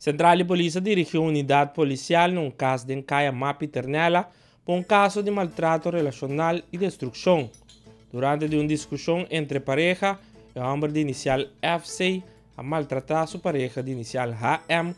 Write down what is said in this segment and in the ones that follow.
Central de Polícia dirigiu unidade policial num caso de Encaya Mapi Ternela por um caso de maltrato relacional e destruição. Durante uma discussão entre pareja, o homem de inicial FC a maltratar sua pareja de inicial HM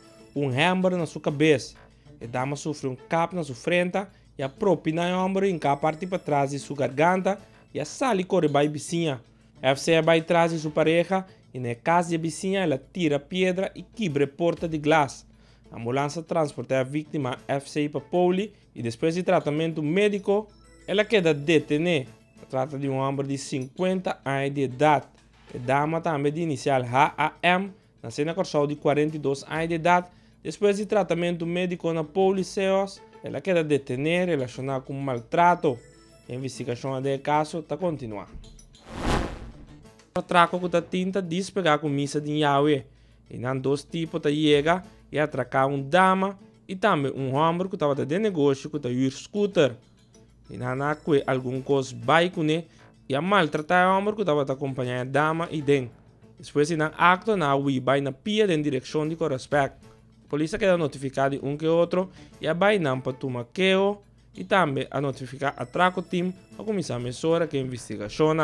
hammer na sua cabeça. A dama sofreu cap na sua frente e a propina o homem em a parte para trás de sua garganta e a sali corre para a vizinha. FC vai atrás de sua pareja e na casa da vizinha ela tira pedra e quebra a porta de glas. A ambulância transporta a vítima FC para Poli e depois de tratamento médico, ela queda detenida. Trata de um homem de 50 anos de idade. A dama também de inicial HAM, nasceu na Corsal de 42 anos de idade. Depois de tratamento médico na Policeos, ela queda detenida relacionada com maltrato. A investigação do caso está continuando. O atraco que está tinta despegar com missa de Yahweh. E não dois tipos de chega e atracar dama e também homem que estava de negócio que está ir scooter. E não há algum coisa bike e a maltratar o homem que estava acompanhando a dama e den. Depois de acto na vai na pia em direção de correspeito. A polícia queda notificada de que outro e a vai não para tomar queo e também a notificar a traco team a começar a mesura que investigação.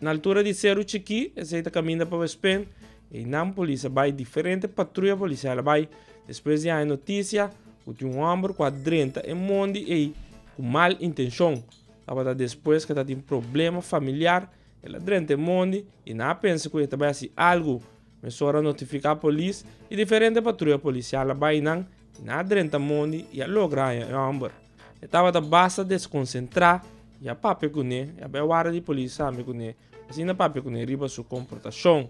Na altura de Cerro Chiqui, essa caminha para o Espen e na polícia vai diferente patrulha policial vai depois de a notícia que um homem com 30 e monde e com mal intenção. Estava depois que tem problema familiar, ela 30 monde e não pensa que ele vai fazer algo. Mas só notificar a polícia e diferente patrulha policial vai não 30 monde e a logra o homem. Estava da basta desconcentrar e a papi com ele, e a guarda de polícia sabe com ele. Assim a papi com ele riba sua comportação.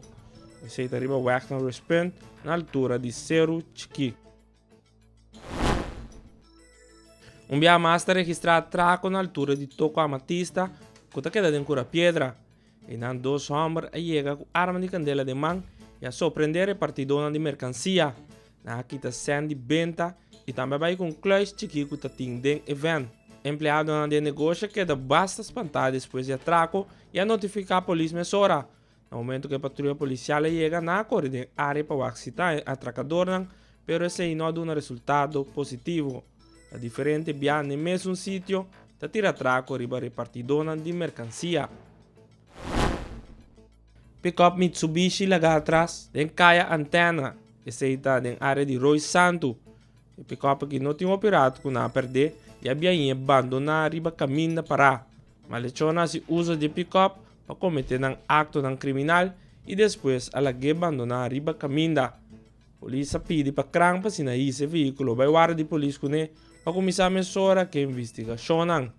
E se ele riba work no respeito na altura de Cerro Chiqui. Via master registrado traco na altura de Toco Amatista, que está quedando em Cura Piedra. E não dois homens chegam com arma de candela de mão e a surpreender a partidona de mercancia. Na quita sendo de venda e também vai com clutch chiqui que está tendo evento. Empleado de negócio queda basta espantar depois de atraco e a notificar a polícia mesora. No momento que a patrulha policial chega na corrida área para axitar a atracador, pero esse não dá um resultado positivo. A diferente via no mesmo sítio, está tira atraco riba repartidona de mercancia. Pick-up Mitsubishi laga atrás, den Kaya Antena, esse está na área de Roy Santo. O pick-up que não tinha operado com a perder e havia abandonado riba caminho para. Malechona se usa de pick-up para cometer um acto criminal e depois ela abandonar riba caminho. Polícia pede para crampa se esse veículo vai guarda de polícia para começar a mesura que investigação.